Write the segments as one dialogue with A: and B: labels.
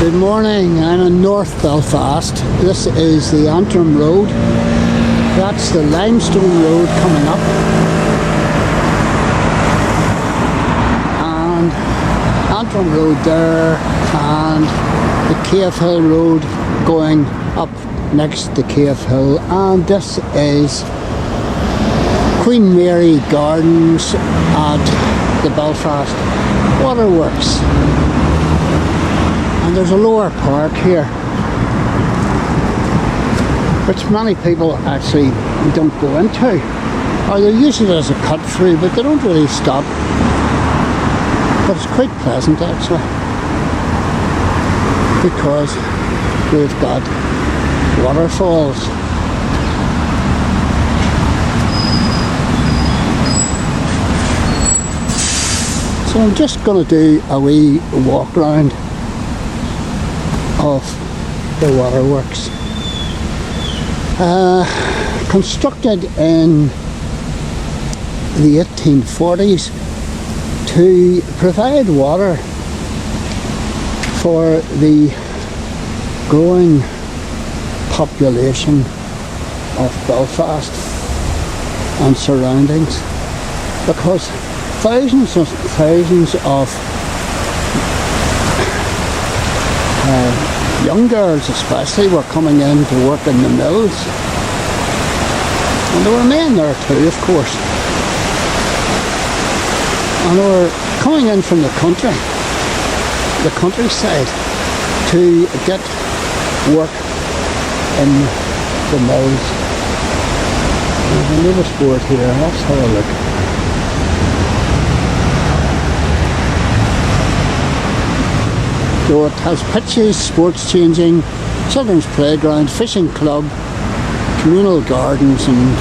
A: Good morning, I'm in North Belfast. This is the Antrim road. That's the limestone road coming up. And Antrim road there, and the Cavehill road going up next to Cavehill. And this is Queen Mary Gardens at the Belfast Waterworks. And there's a lower park here, which many people actually don't go into, or they use it as a cut through, but they don't really stop. But it's quite pleasant actually, because we've got waterfalls. So I'm just going to do a wee walk around of the waterworks. Constructed in the 1840s to provide water for the growing population of Belfast and surroundings, because thousands of young girls especially were coming in to work in the mills, and there were men there too, of course, and they were coming in from the countryside to get work in the mills. There's a notice board here, let's have a look. So it has pitches, sports changing, children's playground, fishing club, communal gardens and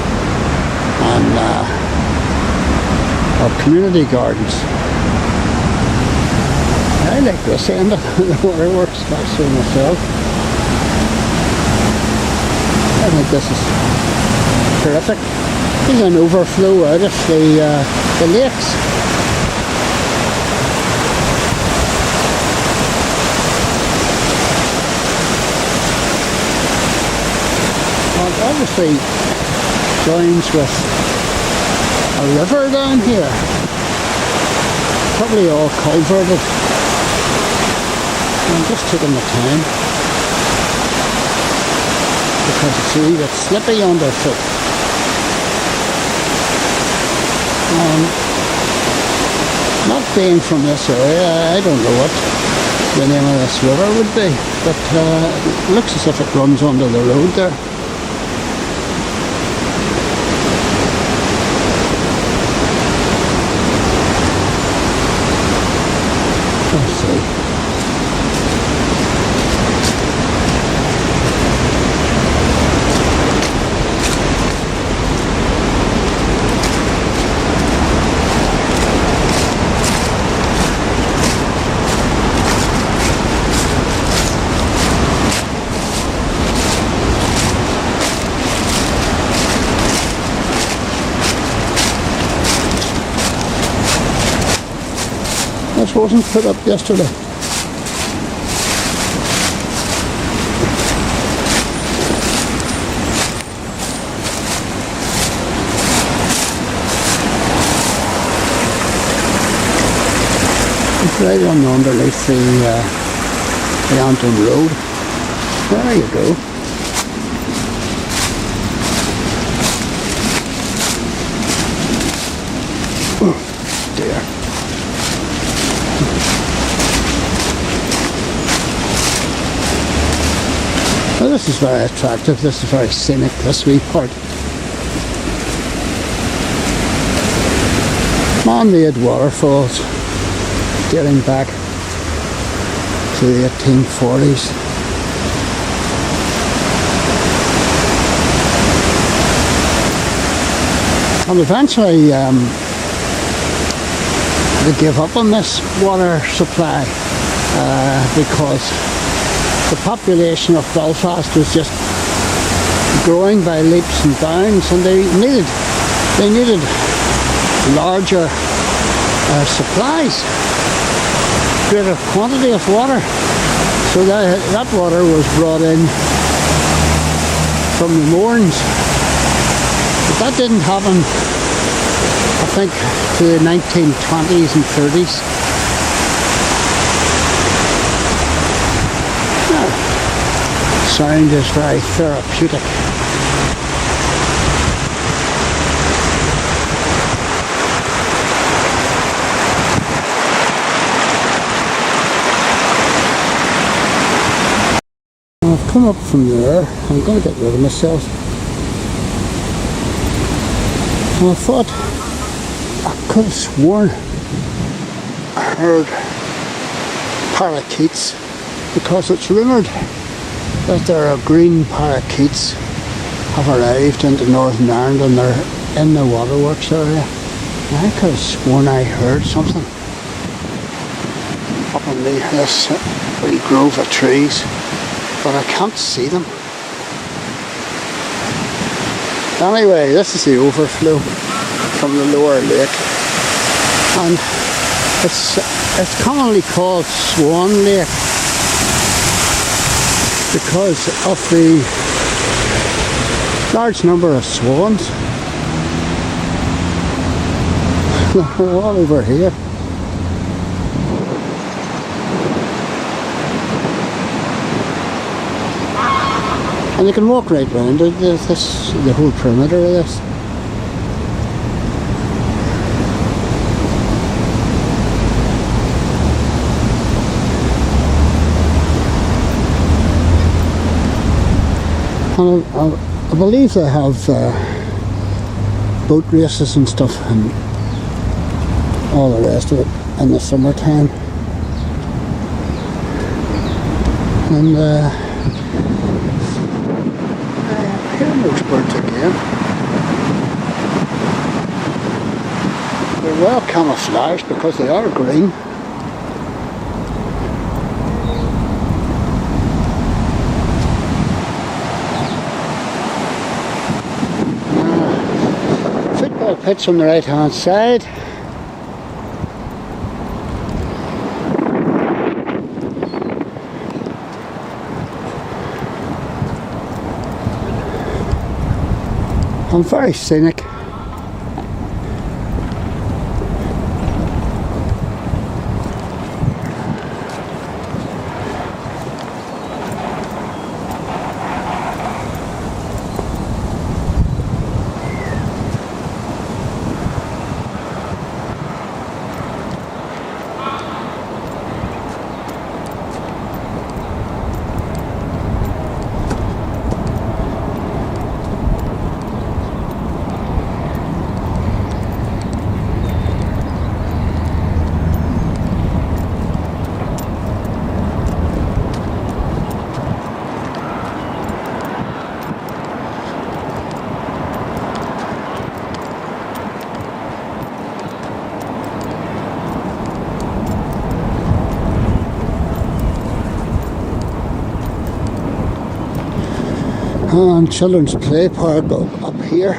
A: community gardens. I like this end of the waterworks actually myself. I think this is terrific. There's an overflow out of the lakes. Obviously joins with a river down here, probably all culverted. I'm just taking the time because it's a wee bit slippy underfoot. Not being from this area, I don't know what the name of this river would be, but it looks as if it runs under the road there. This wasn't put up yesterday. It's right on underneath the Antrim road. There you go. Oh dear. Well, this is very attractive, this is very scenic, this wee part. Man-made waterfalls dating back to the 1840s. And eventually they gave up on this water supply because the population of Belfast was just growing by leaps and bounds, and they needed larger supplies, greater quantity of water. So that water was brought in from the moorings. But that didn't happen, I think, to the 1920s and 30s. Sound is very therapeutic. I've come up from there. I'm going to get rid of myself. And I thought I could have sworn I heard parakeets, because it's rumoured that there are green parakeets have arrived into Northern Ireland and they're in the waterworks area. And I could have sworn I heard something up in this wee grove of trees, but I can't see them. Anyway, this is the overflow from the lower lake, and it's commonly called Swan Lake because of the large number of swans. They're all over here. And you can walk right round it, the whole perimeter of this. And I believe they have boat races and stuff and all the rest of it in the summertime. And I'm hearing those birds again. They're well camouflaged because they are green. Pitch on the right hand side. I'm very scenic. And children's play park up here.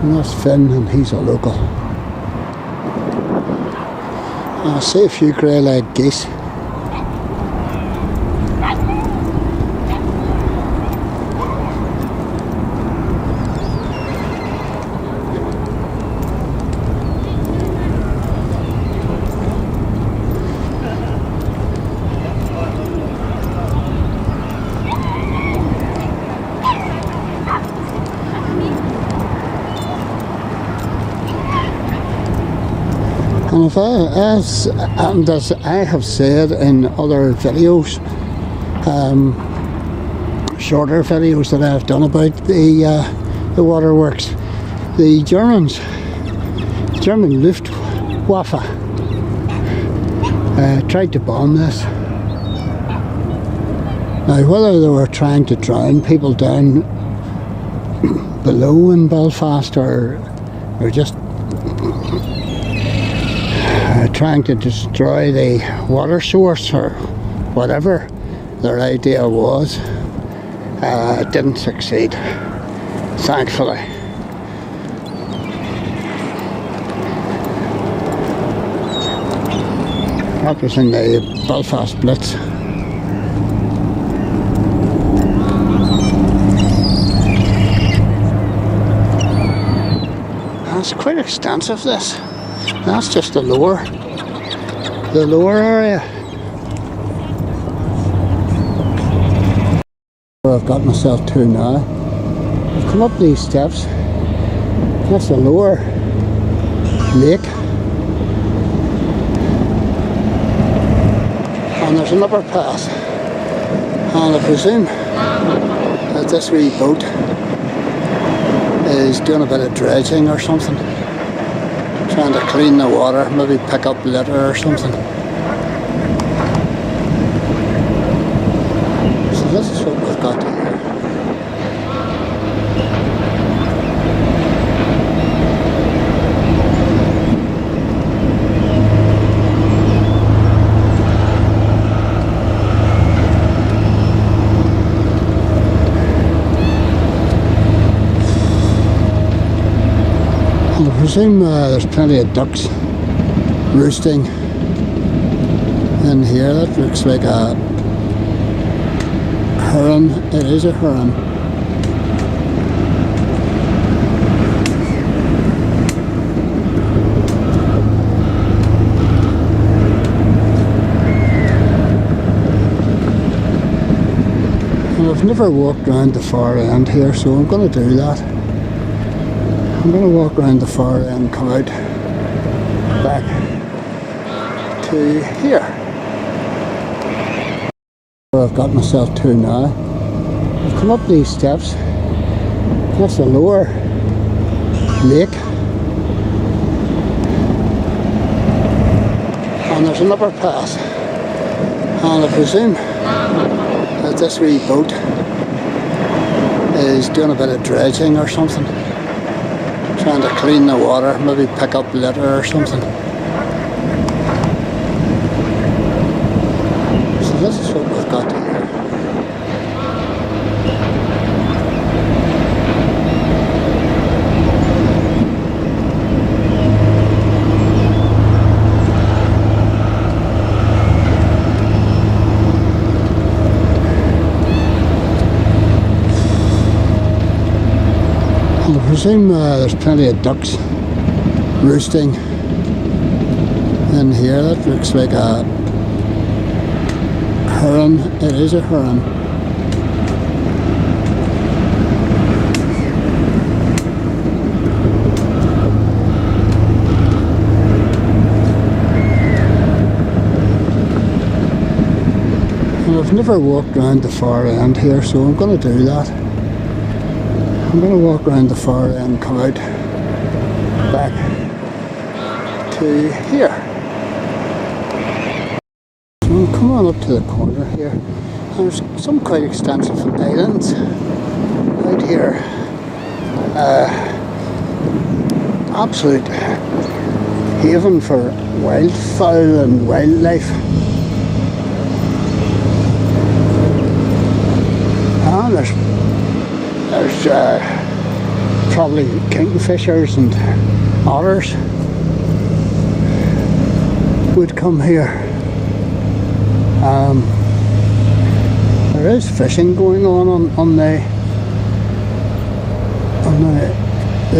A: And that's Finn, and he's a local. I see a few grey-legged geese. And as I have said in other videos, shorter videos that I've done about the waterworks, the German Luffwaffe tried to bomb this. Now, whether they were trying to drown people down below in Belfast or just trying to destroy the water source or whatever, their idea was. It didn't succeed, thankfully. That was in the Belfast Blitz. It's quite extensive, this. That's just the lower area. Where I've got myself to now. I've come up these steps. That's the lower lake. And there's another path. And I presume that this wee boat is doing a bit of dredging or something. Trying to clean the water, maybe pick up litter or something. So this is what we've got here. I presume there's plenty of ducks roosting in here. That looks like a heron. It is a heron. And I've never walked around the far end here, so I'm going to do that. I'm going to walk around the far end and come out back to here. Where I've got myself to now. I've come up these steps. That's the lower lake. And there's another path. And I presume that this wee boat is doing a bit of dredging or something. Trying to clean the water, maybe pick up litter or something. So this is what we've got here. I presume there's plenty of ducks roosting in here. That looks like a heron. It is a heron. And I've never walked around the far end here, so I'm going to do that. I'm going to walk around the far end and come out back to here. So I'll come on up to the corner here. There's some quite extensive islands out here. Absolute haven for wildfowl and wildlife. And there's probably kingfishers and otters would come here. There is fishing going on the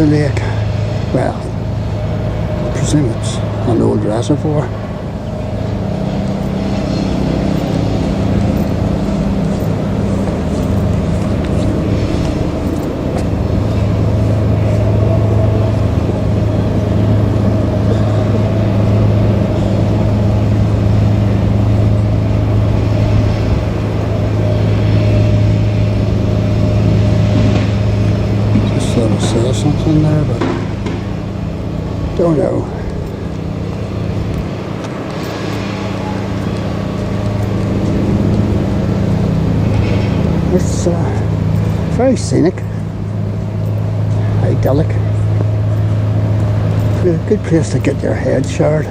A: lake. Well, I presume it's an old reservoir. Saw something there, but don't know. It's very scenic, idyllic. A good place to get your head showered.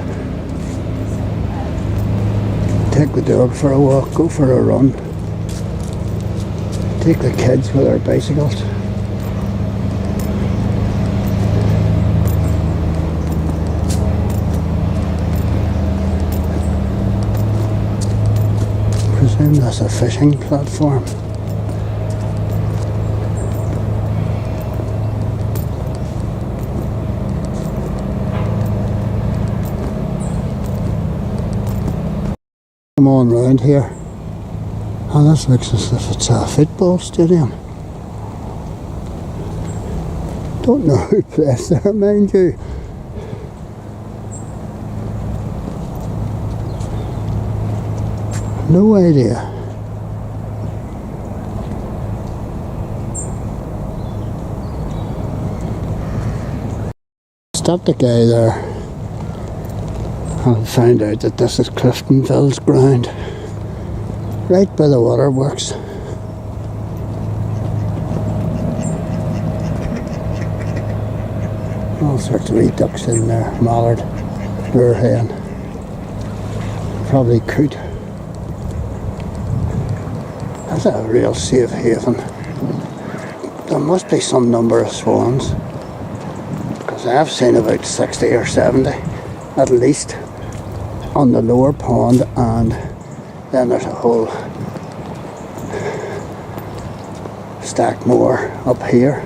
A: Take the dog for a walk, go for a run. take the kids with their bicycles. I presume that's a fishing platform. Come on round here, and this looks as if it's a football stadium. Don't know who plays there, mind you. No idea. Stopped the guy there and found out that this is Cliftonville's ground, right by the waterworks. All sorts of wee ducks in there, mallard, moorhen, probably coot. That's a real safe haven. There must be some number of swans, because I've seen about 60 or 70 at least on the lower pond, and then there's a whole stack more up here.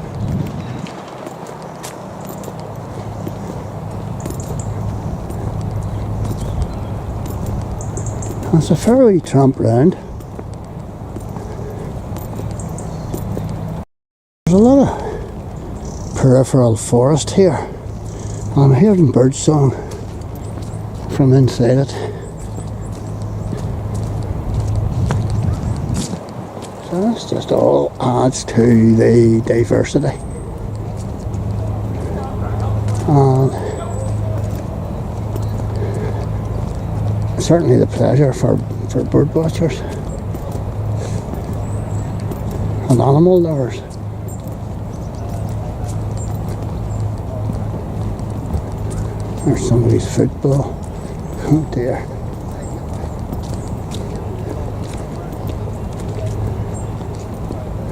A: It's a fair wee tramp round. There's a lot of peripheral forest here. I'm hearing bird song from inside it. So this just all adds to the diversity. And certainly the pleasure for bird watchers and animal lovers. There's somebody's football. Oh dear.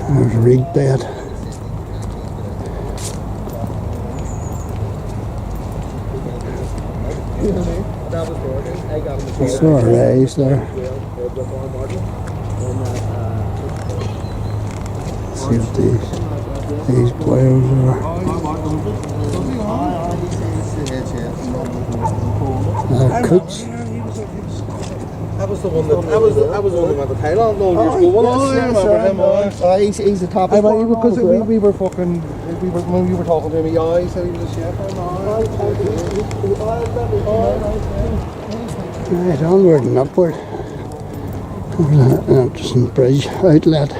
A: There's a reed bed. I saw a raise there. See what these players are. Coots.
B: That was the one that I was the one that went to Thailand all years ago. He's the top. Because we were fucking when we were talking to him, he said he was a chef.
A: Right, onward and upward. There's an interesting bridge outlet.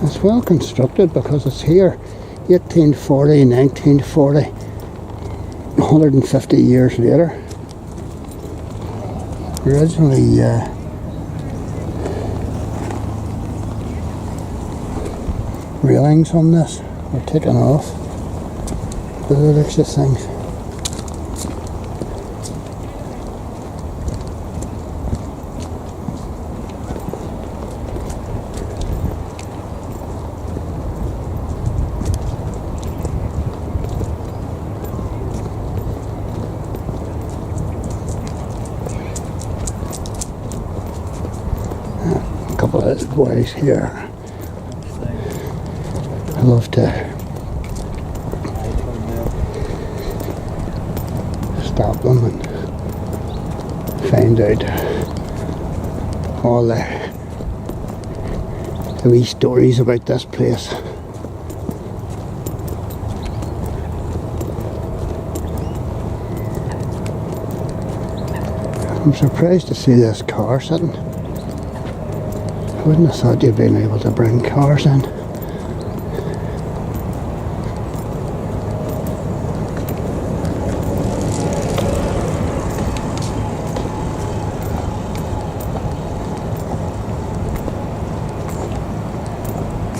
A: It's well constructed because it's here 1840, 1940, 150 years later. Originally railings on this were taken off by the looks of things. A couple of those boys here. I love to stop them and find out all the wee stories about this place. I'm surprised to see this car sitting. I wouldn't have thought you'd been able to bring cars in.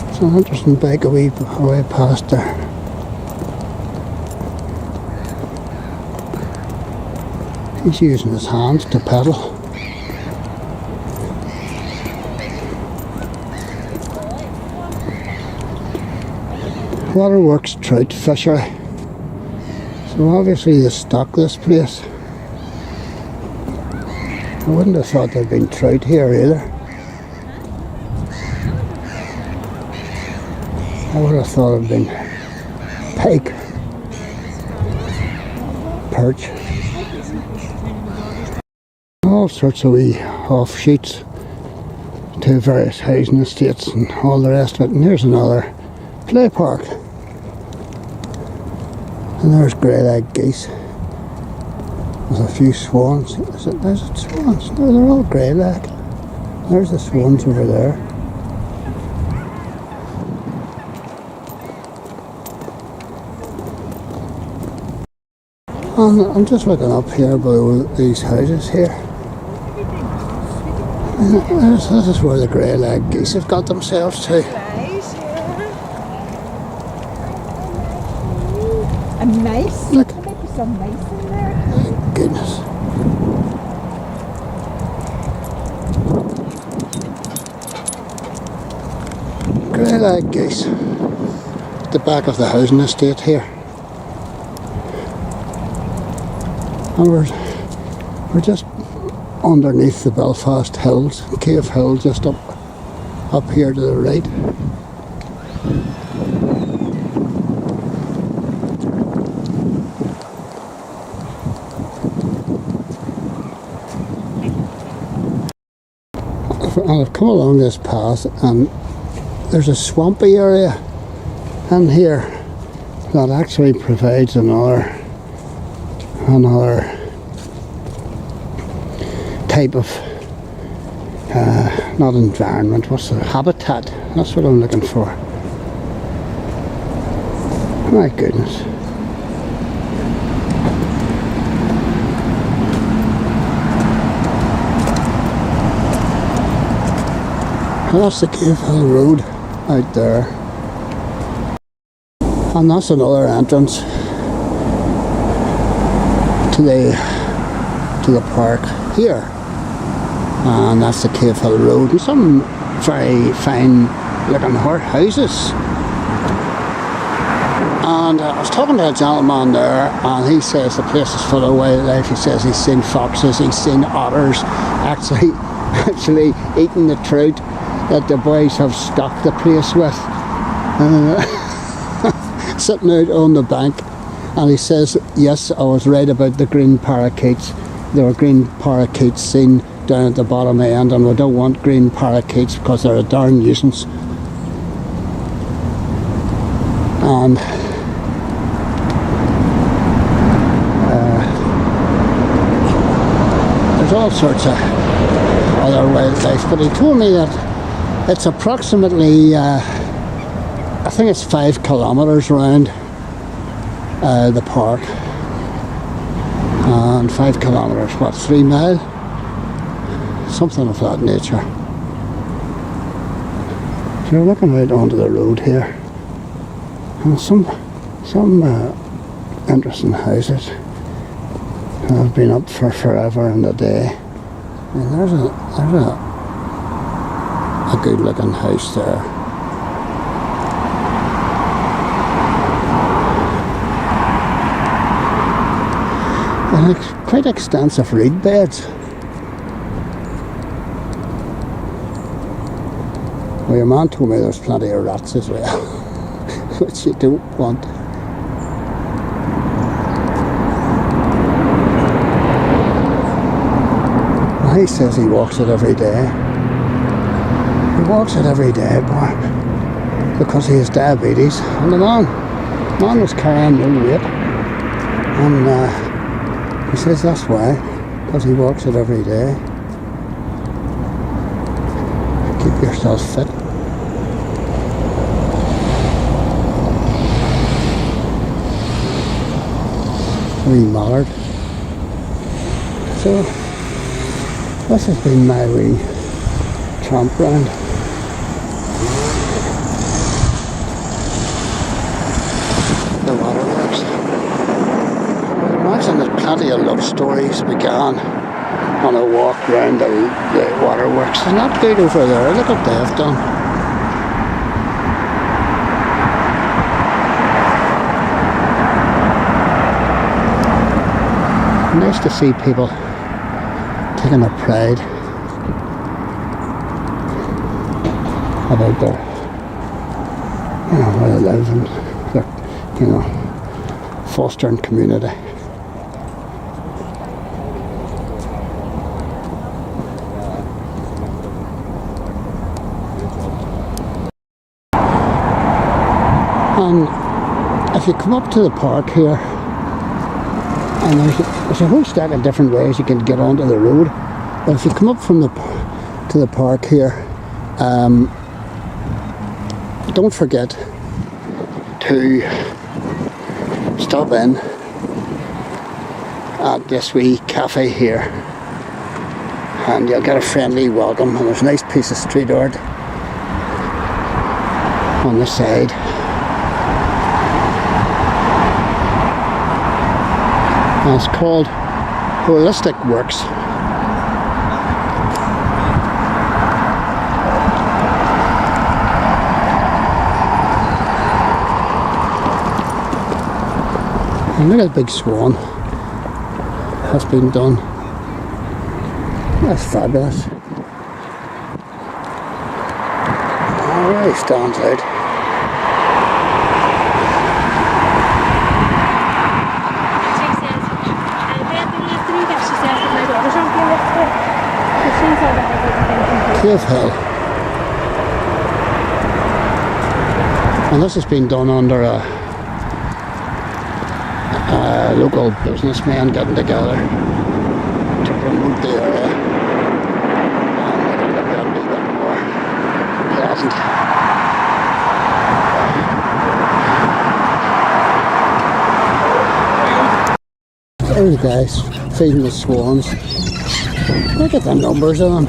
A: It's an interesting bike away past there. He's using his hands to pedal. Waterworks trout fishery. So obviously they stock this place. I wouldn't have thought there'd been trout here either. I would have thought it'd been pike, perch, all sorts of wee offshoots to various housing estates and all the rest of it. And here's another play park. And there's grey-legged geese. There's a few swans. Is it swans? No, they're all grey-legged. There's the swans over there. And I'm just looking up here below these houses here. And this is where the grey-legged geese have got themselves to.
C: And mice.
A: Look.
C: There might be some mice in there.
A: Thank goodness. Grey-legged geese. The back of the housing estate here. And we're just underneath the Belfast hills, Cavehill, just up here to the right. And I've come along this path and there's a swampy area in here that actually provides another type of not environment, what's the habitat? That's what I'm looking for. My goodness. That's the Cavehill Road out there. And that's another entrance to the park here. And that's the Cavehill Road. And some very fine looking houses. And I was talking to a gentleman there, and he says the place is full of wildlife. He says he's seen foxes, he's seen otters actually eating the trout that the boys have stocked the place with, sitting out on the bank. And he says, yes, I was right about the green parakeets. There were green parakeets seen down at the bottom end, and we don't want green parakeets because they're a darn nuisance. And there's all sorts of other wildlife, but he told me that it's approximately, I think it's 5 kilometres around the park, and 5 kilometres, what, 3 miles? Something of that nature. So you're looking right onto the road here, and some interesting houses that have been up for forever and a day. And there's a good looking house there. And quite extensive reed beds. Well, your man told me there's plenty of rats as well, which you don't want. He says he walks it every day. He walks it every day, boy, because he has diabetes. And the man was carrying no weight, and he says that's why, because he walks it every day. Keep yourself fit. Wee mallard. So this has been my wee tramp round. The waterworks. I imagine that plenty of love stories began on a walk round the waterworks. Isn't that good over there? Look what they've done. Nice to see people taking their pride about their, where they live and their, fostering community. And if you come up to the park here, and there's a whole stack of different ways you can get onto the road. But if you come up from to the park here, don't forget to stop in at this wee cafe here, and you'll get a friendly welcome. And there's a nice piece of street art on the side. And it's called Holistic Works. And look at the big swan that's been done. That's fabulous. It really stands out. Cavehill. And this has been done under a local businessmen getting together to promote the area and make it look a little bit more pleasant. There's the guys feeding the swans. Look at the numbers of them.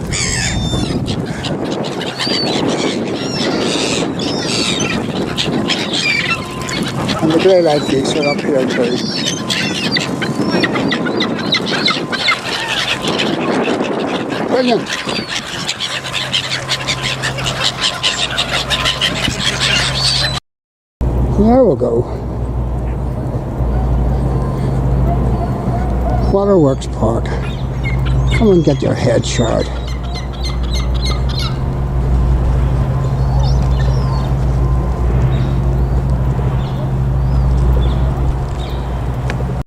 A: And the grey-lag geese are up here too. Brilliant. There we go. Waterworks Park. Come and get your head showered.